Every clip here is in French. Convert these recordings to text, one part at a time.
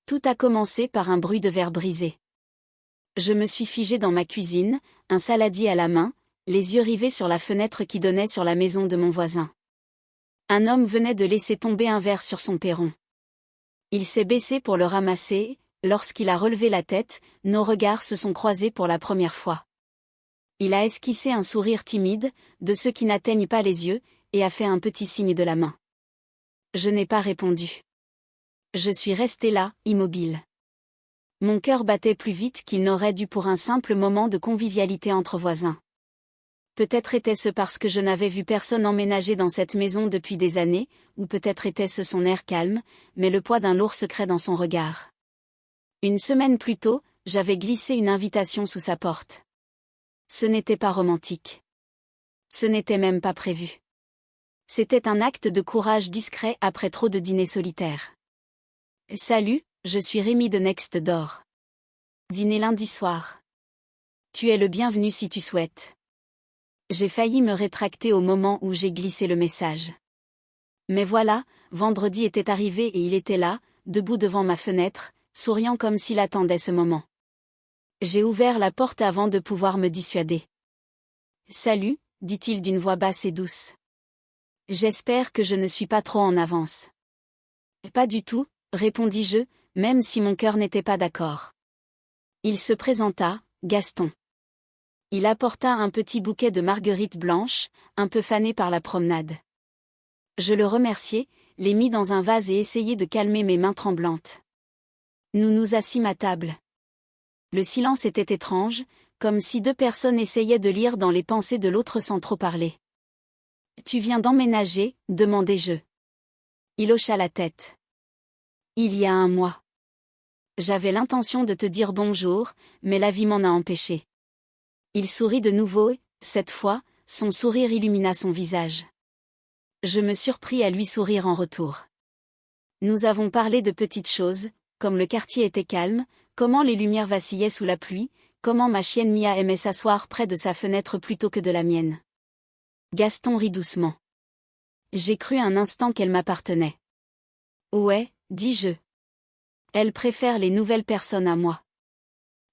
Tout a commencé par un bruit de verre brisé. Je me suis figée dans ma cuisine, un saladier à la main, les yeux rivés sur la fenêtre qui donnait sur la maison de mon voisin. Un homme venait de laisser tomber un verre sur son perron. Il s'est baissé pour le ramasser. Lorsqu'il a relevé la tête, nos regards se sont croisés pour la première fois. Il a esquissé un sourire timide, de ceux qui n'atteignent pas les yeux, et a fait un petit signe de la main. Je n'ai pas répondu. Je suis restée là, immobile. Mon cœur battait plus vite qu'il n'aurait dû pour un simple moment de convivialité entre voisins. Peut-être était-ce parce que je n'avais vu personne emménager dans cette maison depuis des années, ou peut-être était-ce son air calme, mais le poids d'un lourd secret dans son regard. Une semaine plus tôt, j'avais glissé une invitation sous sa porte. Ce n'était pas romantique. Ce n'était même pas prévu. C'était un acte de courage discret après trop de dîners solitaires. Salut, je suis Rémi de Next Door. Dîner lundi soir. Tu es le bienvenu si tu souhaites. J'ai failli me rétracter au moment où j'ai glissé le message. Mais voilà, vendredi était arrivé et il était là, debout devant ma fenêtre, souriant comme s'il attendait ce moment. J'ai ouvert la porte avant de pouvoir me dissuader. « Salut », dit-il d'une voix basse et douce. « J'espère que je ne suis pas trop en avance. »« Pas du tout », répondis-je, même si mon cœur n'était pas d'accord. Il se présenta, Gaston. Il apporta un petit bouquet de marguerites blanches, un peu fanées par la promenade. Je le remerciai, les mis dans un vase et essayai de calmer mes mains tremblantes. Nous nous assîmes à table. Le silence était étrange, comme si deux personnes essayaient de lire dans les pensées de l'autre sans trop parler. « Tu viens d'emménager ?» demandai-je. Il hocha la tête. « Il y a un mois. J'avais l'intention de te dire bonjour, mais la vie m'en a empêché. » Il sourit de nouveau et, cette fois, son sourire illumina son visage. Je me surpris à lui sourire en retour. Nous avons parlé de petites choses, comme le quartier était calme, comment les lumières vacillaient sous la pluie, comment ma chienne Mia aimait s'asseoir près de sa fenêtre plutôt que de la mienne. Gaston rit doucement. J'ai cru un instant qu'elle m'appartenait. Ouais, dis-je. Elle préfère les nouvelles personnes à moi.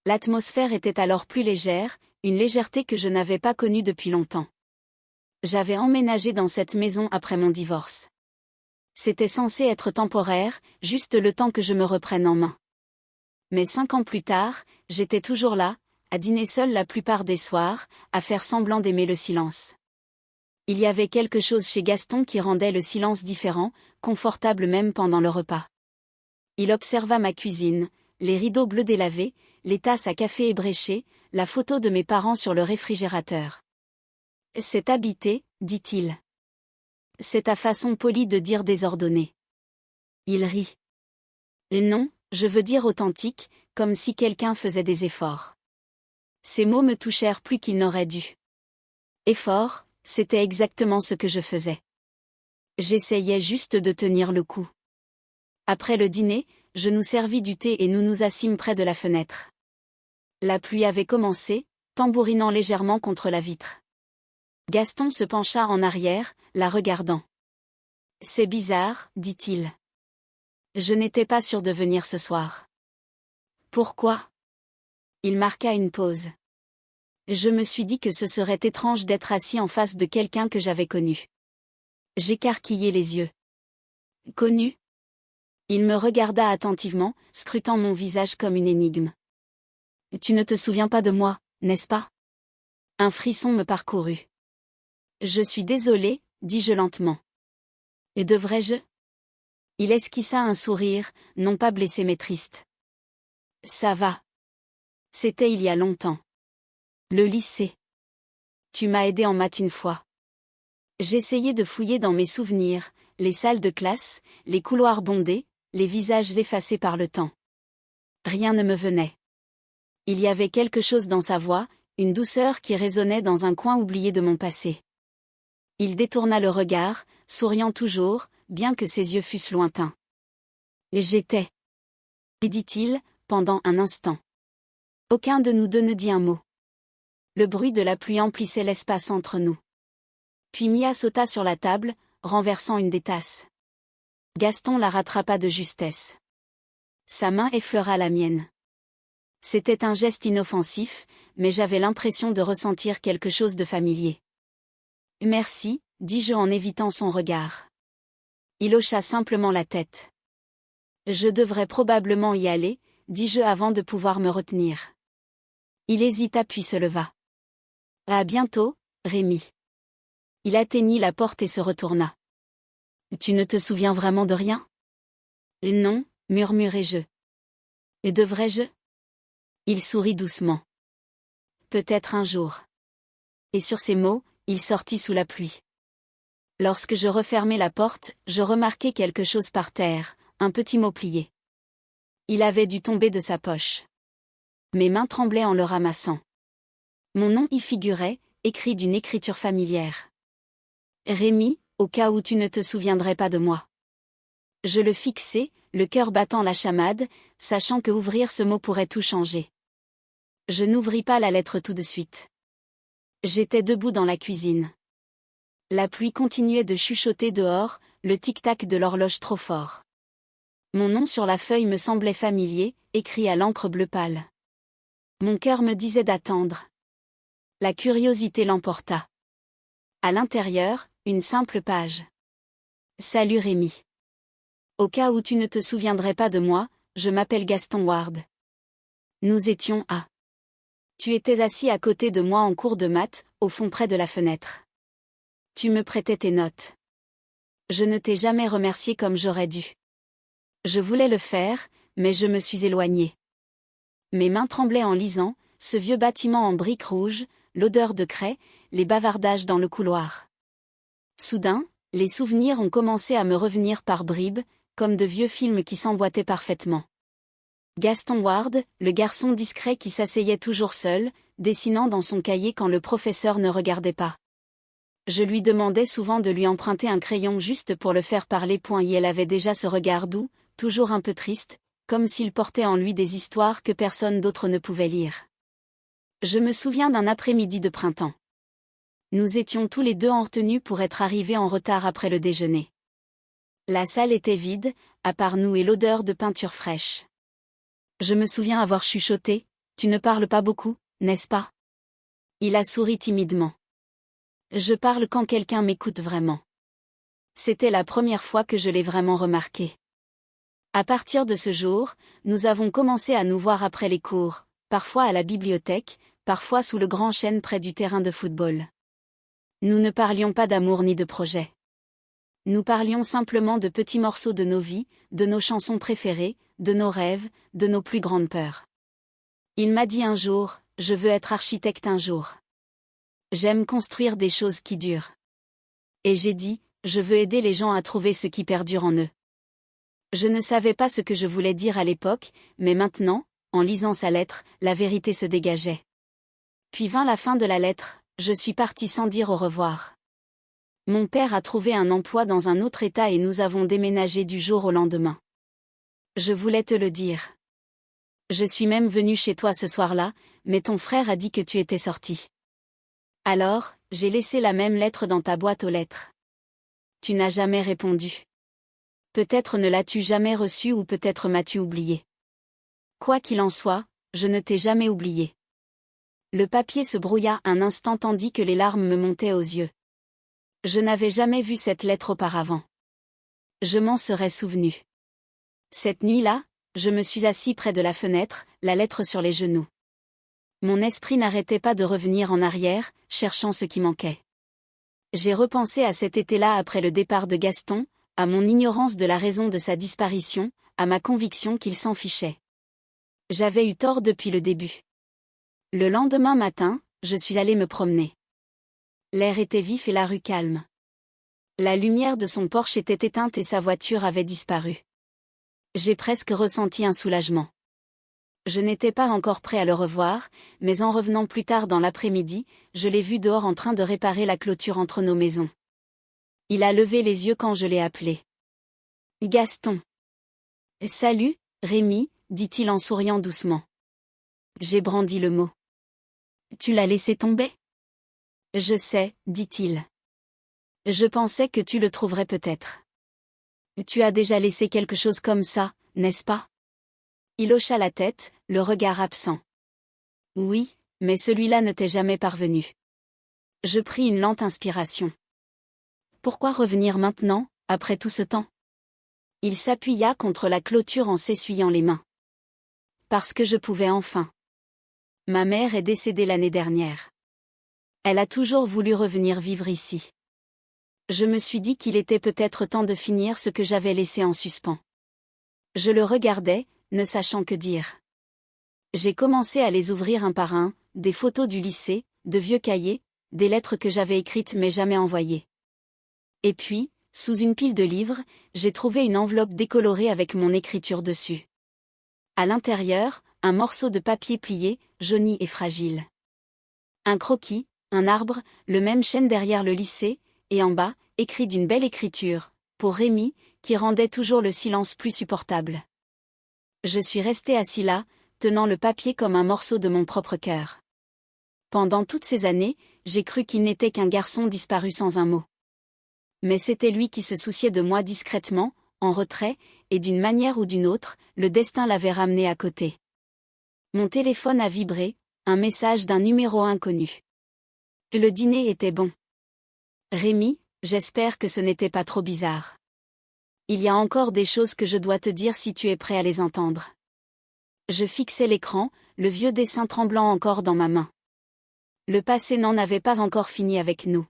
L'atmosphère était alors plus légère, une légèreté que je n'avais pas connue depuis longtemps. J'avais emménagé dans cette maison après mon divorce. C'était censé être temporaire, juste le temps que je me reprenne en main. Mais 5 ans plus tard, j'étais toujours là, à dîner seule la plupart des soirs, à faire semblant d'aimer le silence. Il y avait quelque chose chez Gaston qui rendait le silence différent, confortable même pendant le repas. Il observa ma cuisine, les rideaux bleus délavés, les tasses à café ébréchées, la photo de mes parents sur le réfrigérateur. « C'est habité », dit-il. C'est ta façon polie de dire désordonnée. Il rit. Non, je veux dire authentique, comme si quelqu'un faisait des efforts. Ces mots me touchèrent plus qu'ils n'auraient dû. Effort, c'était exactement ce que je faisais. J'essayais juste de tenir le coup. Après le dîner, je nous servis du thé et nous nous assîmes près de la fenêtre. La pluie avait commencé, tambourinant légèrement contre la vitre. Gaston se pencha en arrière, la regardant. « C'est bizarre, dit-il. Je n'étais pas sûr de venir ce soir. »« Pourquoi ?» Il marqua une pause. Je me suis dit que ce serait étrange d'être assis en face de quelqu'un que j'avais connu. J'écarquillai les yeux. « Connu ?» Il me regarda attentivement, scrutant mon visage comme une énigme. « Tu ne te souviens pas de moi, n'est-ce pas ?» Un frisson me parcourut. « Je suis désolé, dis-je lentement. Et devrais-je » Il esquissa un sourire, non pas blessé mais triste. « Ça va. C'était il y a longtemps. Le lycée. Tu m'as aidé en maths une fois. » J'essayais de fouiller dans mes souvenirs, les salles de classe, les couloirs bondés, les visages effacés par le temps. Rien ne me venait. Il y avait quelque chose dans sa voix, une douceur qui résonnait dans un coin oublié de mon passé. Il détourna le regard, souriant toujours, bien que ses yeux fussent lointains. « J'étais. » dit-il, pendant un instant. Aucun de nous deux ne dit un mot. Le bruit de la pluie emplissait l'espace entre nous. Puis Mia sauta sur la table, renversant une des tasses. Gaston la rattrapa de justesse. Sa main effleura la mienne. C'était un geste inoffensif, mais j'avais l'impression de ressentir quelque chose de familier. Merci, dis-je en évitant son regard. Il hocha simplement la tête. Je devrais probablement y aller, dis-je avant de pouvoir me retenir. Il hésita puis se leva. À bientôt, Rémi. Il atteignit la porte et se retourna. Tu ne te souviens vraiment de rien? Non, murmurai-je. Et devrais-je? Il sourit doucement. Peut-être un jour. Et sur ces mots, il sortit sous la pluie. Lorsque je refermai la porte, je remarquai quelque chose par terre, un petit mot plié. Il avait dû tomber de sa poche. Mes mains tremblaient en le ramassant. Mon nom y figurait, écrit d'une écriture familière. Rémi, au cas où tu ne te souviendrais pas de moi. Je le fixai, le cœur battant la chamade, sachant que ouvrir ce mot pourrait tout changer. Je n'ouvris pas la lettre tout de suite. J'étais debout dans la cuisine. La pluie continuait de chuchoter dehors, le tic-tac de l'horloge trop fort. Mon nom sur la feuille me semblait familier, écrit à l'encre bleu pâle. Mon cœur me disait d'attendre. La curiosité l'emporta. À l'intérieur, une simple page. Salut Rémi. Au cas où tu ne te souviendrais pas de moi, je m'appelle Gaston Ward. Nous étions à. Tu étais assis à côté de moi en cours de maths, au fond près de la fenêtre. Tu me prêtais tes notes. Je ne t'ai jamais remercié comme j'aurais dû. Je voulais le faire, mais je me suis éloignée. Mes mains tremblaient en lisant, ce vieux bâtiment en briques rouges, l'odeur de craie, les bavardages dans le couloir. Soudain, les souvenirs ont commencé à me revenir par bribes, comme de vieux films qui s'emboîtaient parfaitement. Gaston Ward, le garçon discret qui s'asseyait toujours seul, dessinant dans son cahier quand le professeur ne regardait pas. Je lui demandais souvent de lui emprunter un crayon juste pour le faire parler. Et elle avait déjà ce regard doux, toujours un peu triste, comme s'il portait en lui des histoires que personne d'autre ne pouvait lire. Je me souviens d'un après-midi de printemps. Nous étions tous les deux en retenue pour être arrivés en retard après le déjeuner. La salle était vide, à part nous et l'odeur de peinture fraîche. Je me souviens avoir chuchoté, « Tu ne parles pas beaucoup, n'est-ce pas ?» Il a souri timidement. Je parle quand quelqu'un m'écoute vraiment. C'était la première fois que je l'ai vraiment remarqué. À partir de ce jour, nous avons commencé à nous voir après les cours, parfois à la bibliothèque, parfois sous le grand chêne près du terrain de football. Nous ne parlions pas d'amour ni de projet. Nous parlions simplement de petits morceaux de nos vies, de nos chansons préférées, de nos rêves, de nos plus grandes peurs. Il m'a dit un jour, « Je veux être architecte un jour. J'aime construire des choses qui durent. » Et j'ai dit, « Je veux aider les gens à trouver ce qui perdure en eux. » Je ne savais pas ce que je voulais dire à l'époque, mais maintenant, en lisant sa lettre, la vérité se dégageait. Puis vint la fin de la lettre, je suis partie sans dire au revoir. Mon père a trouvé un emploi dans un autre État et nous avons déménagé du jour au lendemain. Je voulais te le dire. Je suis même venue chez toi ce soir-là, mais ton frère a dit que tu étais sorti. Alors, j'ai laissé la même lettre dans ta boîte aux lettres. Tu n'as jamais répondu. Peut-être ne l'as-tu jamais reçue ou peut-être m'as-tu oublié. Quoi qu'il en soit, je ne t'ai jamais oublié. Le papier se brouilla un instant tandis que les larmes me montaient aux yeux. Je n'avais jamais vu cette lettre auparavant. Je m'en serais souvenu. Cette nuit-là, je me suis assis près de la fenêtre, la lettre sur les genoux. Mon esprit n'arrêtait pas de revenir en arrière, cherchant ce qui manquait. J'ai repensé à cet été-là après le départ de Gaston, à mon ignorance de la raison de sa disparition, à ma conviction qu'il s'en fichait. J'avais eu tort depuis le début. Le lendemain matin, je suis allée me promener. L'air était vif et la rue calme. La lumière de son Porsche était éteinte et sa voiture avait disparu. J'ai presque ressenti un soulagement. Je n'étais pas encore prêt à le revoir, mais en revenant plus tard dans l'après-midi, je l'ai vu dehors en train de réparer la clôture entre nos maisons. Il a levé les yeux quand je l'ai appelé. Gaston. Salut, Rémi, dit-il en souriant doucement. J'ai brandi le mot. Tu l'as laissé tomber? Je sais, dit-il. Je pensais que tu le trouverais peut-être. Tu as déjà laissé quelque chose comme ça, n'est-ce pas? Il hocha la tête, le regard absent. Oui, mais celui-là ne t'est jamais parvenu. Je pris une lente inspiration. Pourquoi revenir maintenant, après tout ce temps? Il s'appuya contre la clôture en s'essuyant les mains. Parce que je pouvais enfin. Ma mère est décédée l'année dernière. Elle a toujours voulu revenir vivre ici. Je me suis dit qu'il était peut-être temps de finir ce que j'avais laissé en suspens. Je le regardais, ne sachant que dire. J'ai commencé à les ouvrir un par un, des photos du lycée, de vieux cahiers, des lettres que j'avais écrites mais jamais envoyées. Et puis, sous une pile de livres, j'ai trouvé une enveloppe décolorée avec mon écriture dessus. À l'intérieur, un morceau de papier plié, jauni et fragile. Un croquis, un arbre, le même chêne derrière le lycée, et en bas, écrit d'une belle écriture, pour Rémi, qui rendait toujours le silence plus supportable. Je suis resté assis là, tenant le papier comme un morceau de mon propre cœur. Pendant toutes ces années, j'ai cru qu'il n'était qu'un garçon disparu sans un mot. Mais c'était lui qui se souciait de moi discrètement, en retrait, et d'une manière ou d'une autre, le destin l'avait ramené à côté. Mon téléphone a vibré, un message d'un numéro inconnu. Le dîner était bon. Rémi, j'espère que ce n'était pas trop bizarre. Il y a encore des choses que je dois te dire si tu es prêt à les entendre. Je fixais l'écran, le vieux dessin tremblant encore dans ma main. Le passé n'en avait pas encore fini avec nous.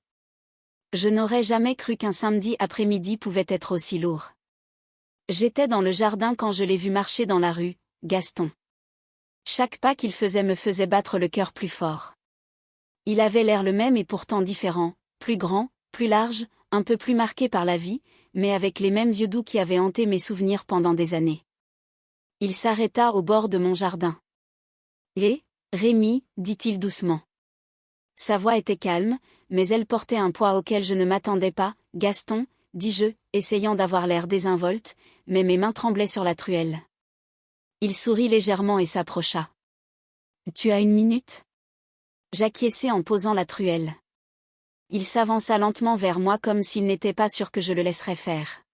Je n'aurais jamais cru qu'un samedi après-midi pouvait être aussi lourd. J'étais dans le jardin quand je l'ai vu marcher dans la rue, Gaston. Chaque pas qu'il faisait me faisait battre le cœur plus fort. Il avait l'air le même et pourtant différent, plus grand, plus large, un peu plus marqué par la vie, mais avec les mêmes yeux doux qui avaient hanté mes souvenirs pendant des années. Il s'arrêta au bord de mon jardin. « Et, Rémi, dit-il doucement. » Sa voix était calme, mais elle portait un poids auquel je ne m'attendais pas. « Gaston, dis-je, essayant d'avoir l'air désinvolte, mais mes mains tremblaient sur la truelle. Il sourit légèrement et s'approcha. « Tu as une minute ?» J'acquiesçai en posant la truelle. Il s'avança lentement vers moi comme s'il n'était pas sûr que je le laisserais faire.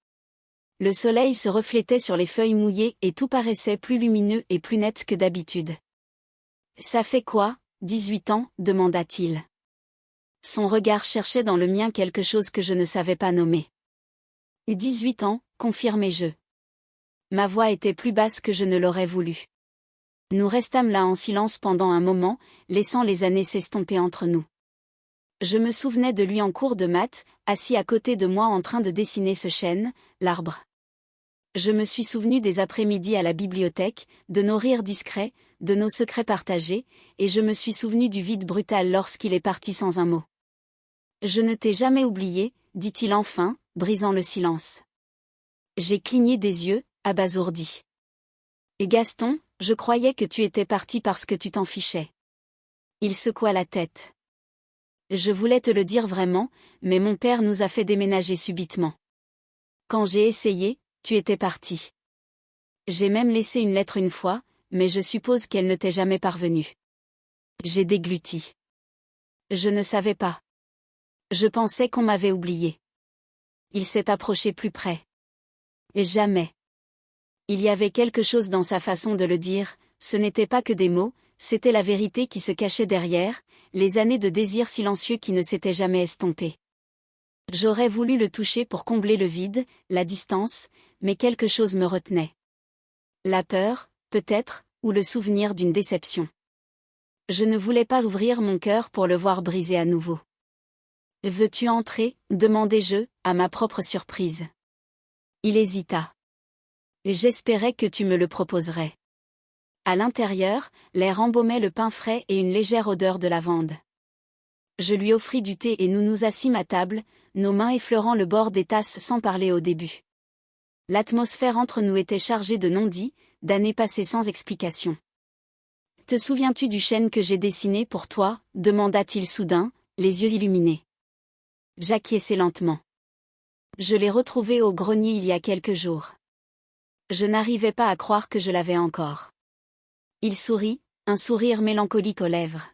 Le soleil se reflétait sur les feuilles mouillées et tout paraissait plus lumineux et plus net que d'habitude. « Ça fait quoi, 18 ans ?» demanda-t-il. Son regard cherchait dans le mien quelque chose que je ne savais pas nommer. « 18 ans, confirmai-je. Ma voix était plus basse que je ne l'aurais voulu. Nous restâmes là en silence pendant un moment, laissant les années s'estomper entre nous. Je me souvenais de lui en cours de maths, assis à côté de moi en train de dessiner ce chêne, l'arbre. Je me suis souvenu des après-midi à la bibliothèque, de nos rires discrets, de nos secrets partagés, et je me suis souvenu du vide brutal lorsqu'il est parti sans un mot. « Je ne t'ai jamais oublié, dit-il enfin, brisant le silence. J'ai cligné des yeux, abasourdi. Et Gaston, je croyais que tu étais parti parce que tu t'en fichais. Il secoua la tête. Je voulais te le dire vraiment, mais mon père nous a fait déménager subitement. Quand j'ai essayé, tu étais parti. J'ai même laissé une lettre une fois, mais je suppose qu'elle ne t'est jamais parvenue. J'ai dégluti. Je ne savais pas. Je pensais qu'on m'avait oublié. Il s'est approché plus près. Et jamais. Il y avait quelque chose dans sa façon de le dire, ce n'était pas que des mots, c'était la vérité qui se cachait derrière, les années de désir silencieux qui ne s'étaient jamais estompées. J'aurais voulu le toucher pour combler le vide, la distance, mais quelque chose me retenait. La peur, peut-être, ou le souvenir d'une déception. Je ne voulais pas ouvrir mon cœur pour le voir briser à nouveau. « Veux-tu entrer ?» demandai-je, à ma propre surprise. Il hésita. « J'espérais que tu me le proposerais. » À l'intérieur, l'air embaumait le pain frais et une légère odeur de lavande. Je lui offris du thé et nous nous assîmes à table, nos mains effleurant le bord des tasses sans parler au début. L'atmosphère entre nous était chargée de non-dits, d'années passées sans explication. « Te souviens-tu du chêne que j'ai dessiné pour toi ?» demanda-t-il soudain, les yeux illuminés. J'acquiesçai lentement. Je l'ai retrouvé au grenier il y a quelques jours. Je n'arrivais pas à croire que je l'avais encore. Il sourit, un sourire mélancolique aux lèvres.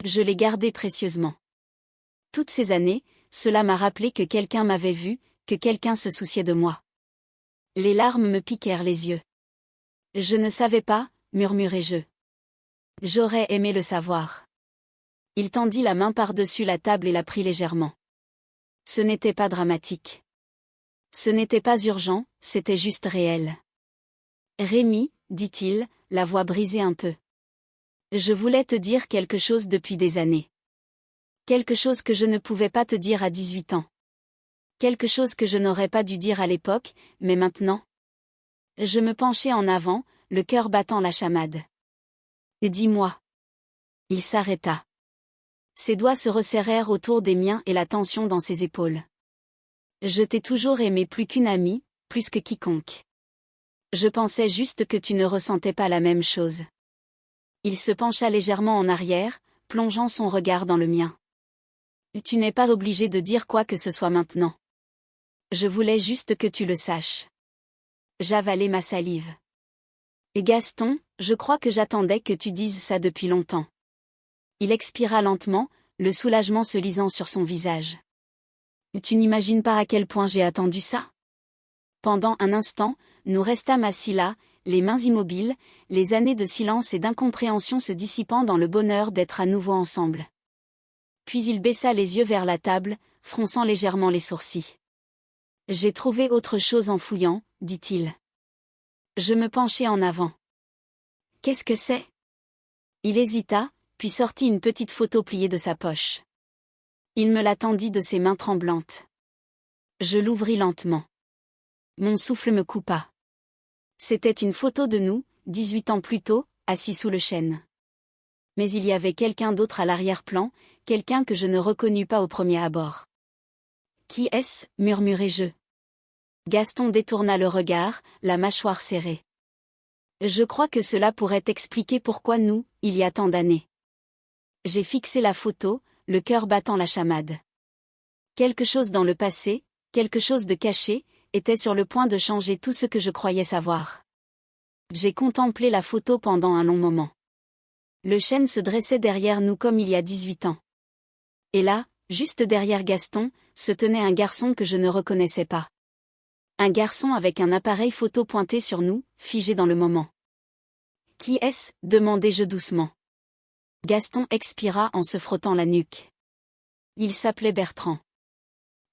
Je l'ai gardé précieusement. Toutes ces années, cela m'a rappelé que quelqu'un m'avait vu, que quelqu'un se souciait de moi. Les larmes me piquèrent les yeux. Je ne savais pas, murmurai-je. J'aurais aimé le savoir. Il tendit la main par-dessus la table et la prit légèrement. Ce n'était pas dramatique. Ce n'était pas urgent, c'était juste réel. Rémi, dit-il, la voix brisée un peu. Je voulais te dire quelque chose depuis des années. Quelque chose que je ne pouvais pas te dire à 18 ans. Quelque chose que je n'aurais pas dû dire à l'époque, mais maintenant. Je me penchai en avant, le cœur battant la chamade. Dis-moi. Il s'arrêta. Ses doigts se resserrèrent autour des miens et la tension dans ses épaules. Je t'ai toujours aimé plus qu'une amie, plus que quiconque. Je pensais juste que tu ne ressentais pas la même chose. Il se pencha légèrement en arrière, plongeant son regard dans le mien. Tu n'es pas obligé de dire quoi que ce soit maintenant. Je voulais juste que tu le saches. J'avalai ma salive. Et Gaston, je crois que j'attendais que tu dises ça depuis longtemps. Il expira lentement, le soulagement se lisant sur son visage. Tu n'imagines pas à quel point j'ai attendu ça? Pendant un instant, nous restâmes assis là, les mains immobiles, les années de silence et d'incompréhension se dissipant dans le bonheur d'être à nouveau ensemble. Puis il baissa les yeux vers la table, fronçant légèrement les sourcils. J'ai trouvé autre chose en fouillant, dit-il. Je me penchai en avant. Qu'est-ce que c'est? Il hésita, puis sortit une petite photo pliée de sa poche. Il me la tendit de ses mains tremblantes. Je l'ouvris lentement. Mon souffle me coupa. C'était une photo de nous, 18 ans plus tôt, assis sous le chêne. Mais il y avait quelqu'un d'autre à l'arrière-plan, quelqu'un que je ne reconnus pas au premier abord. Qui est-ce? Murmurai-je. Gaston détourna le regard, la mâchoire serrée. Je crois que cela pourrait expliquer pourquoi nous, il y a tant d'années. J'ai fixé la photo, le cœur battant la chamade. Quelque chose dans le passé, quelque chose de caché, était sur le point de changer tout ce que je croyais savoir. J'ai contemplé la photo pendant un long moment. Le chêne se dressait derrière nous comme il y a 18 ans. Et là, juste derrière Gaston, se tenait un garçon que je ne reconnaissais pas. Un garçon avec un appareil photo pointé sur nous, figé dans le moment. Qui est-ce? Demandai-je doucement. Gaston expira en se frottant la nuque. Il s'appelait Bertrand.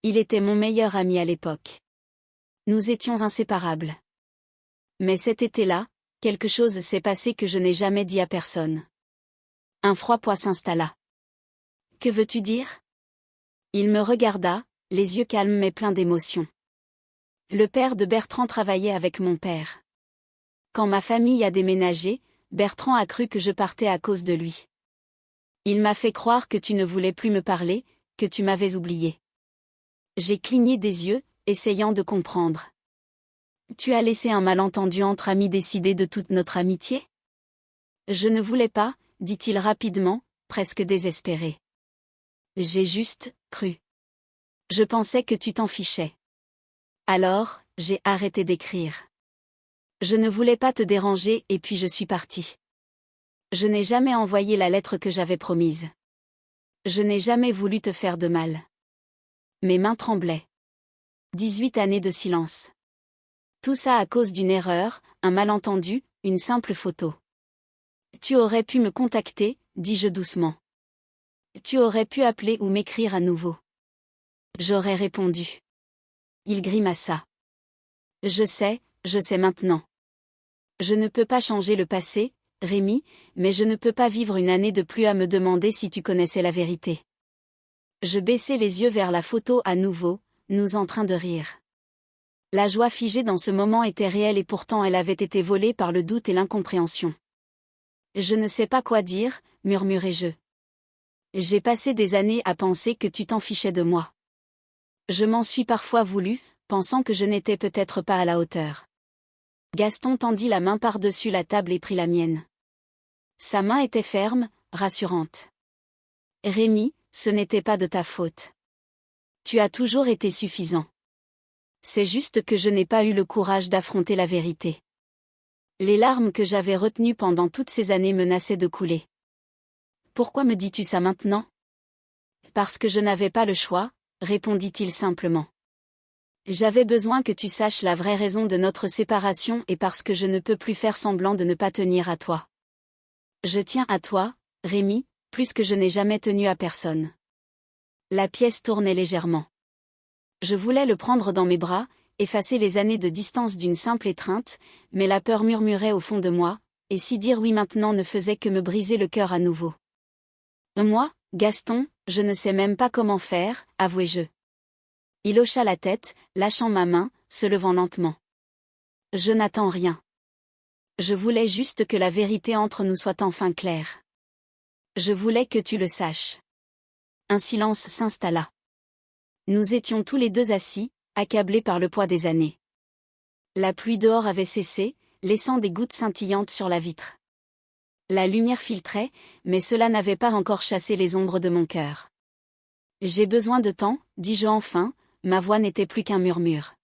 Il était mon meilleur ami à l'époque. Nous étions inséparables. Mais cet été-là, quelque chose s'est passé que je n'ai jamais dit à personne. Un froid poids s'installa. Que veux-tu dire? Il me regarda, les yeux calmes mais pleins d'émotion. Le père de Bertrand travaillait avec mon père. Quand ma famille a déménagé, Bertrand a cru que je partais à cause de lui. Il m'a fait croire que tu ne voulais plus me parler, que tu m'avais oublié. J'ai cligné des yeux, essayant de comprendre. Tu as laissé un malentendu entre amis décider de toute notre amitié? Je ne voulais pas, dit-il rapidement, presque désespéré. J'ai juste cru. Je pensais que tu t'en fichais. Alors, j'ai arrêté d'écrire. Je ne voulais pas te déranger et puis je suis partie. Je n'ai jamais envoyé la lettre que j'avais promise. Je n'ai jamais voulu te faire de mal. Mes mains tremblaient. 18 années de silence. Tout ça à cause d'une erreur, un malentendu, une simple photo. Tu aurais pu me contacter, dis-je doucement. Tu aurais pu appeler ou m'écrire à nouveau. J'aurais répondu. Il grimaça. Je sais maintenant. Je ne peux pas changer le passé, Rémi, mais je ne peux pas vivre une année de plus à me demander si tu connaissais la vérité. Je baissai les yeux vers la photo à nouveau, nous en train de rire. La joie figée dans ce moment était réelle et pourtant elle avait été volée par le doute et l'incompréhension. Je ne sais pas quoi dire, murmurai-je. J'ai passé des années à penser que tu t'en fichais de moi. Je m'en suis parfois voulu, pensant que je n'étais peut-être pas à la hauteur. Gaston tendit la main par-dessus la table et prit la mienne. Sa main était ferme, rassurante. Rémi, ce n'était pas de ta faute. Tu as toujours été suffisant. C'est juste que je n'ai pas eu le courage d'affronter la vérité. Les larmes que j'avais retenues pendant toutes ces années menaçaient de couler. Pourquoi me dis-tu ça maintenant? Parce que je n'avais pas le choix, répondit-il simplement. J'avais besoin que tu saches la vraie raison de notre séparation et parce que je ne peux plus faire semblant de ne pas tenir à toi. Je tiens à toi, Rémi, plus que je n'ai jamais tenu à personne. La pièce tournait légèrement. Je voulais le prendre dans mes bras, effacer les années de distance d'une simple étreinte, mais la peur murmurait au fond de moi, et si dire oui maintenant ne faisait que me briser le cœur à nouveau. Moi, Gaston, je ne sais même pas comment faire, avouai-je. Il hocha la tête, lâchant ma main, se levant lentement. Je n'attends rien. Je voulais juste que la vérité entre nous soit enfin claire. Je voulais que tu le saches. Un silence s'installa. Nous étions tous les deux assis, accablés par le poids des années. La pluie dehors avait cessé, laissant des gouttes scintillantes sur la vitre. La lumière filtrait, mais cela n'avait pas encore chassé les ombres de mon cœur. J'ai besoin de temps, dis-je enfin, ma voix n'était plus qu'un murmure.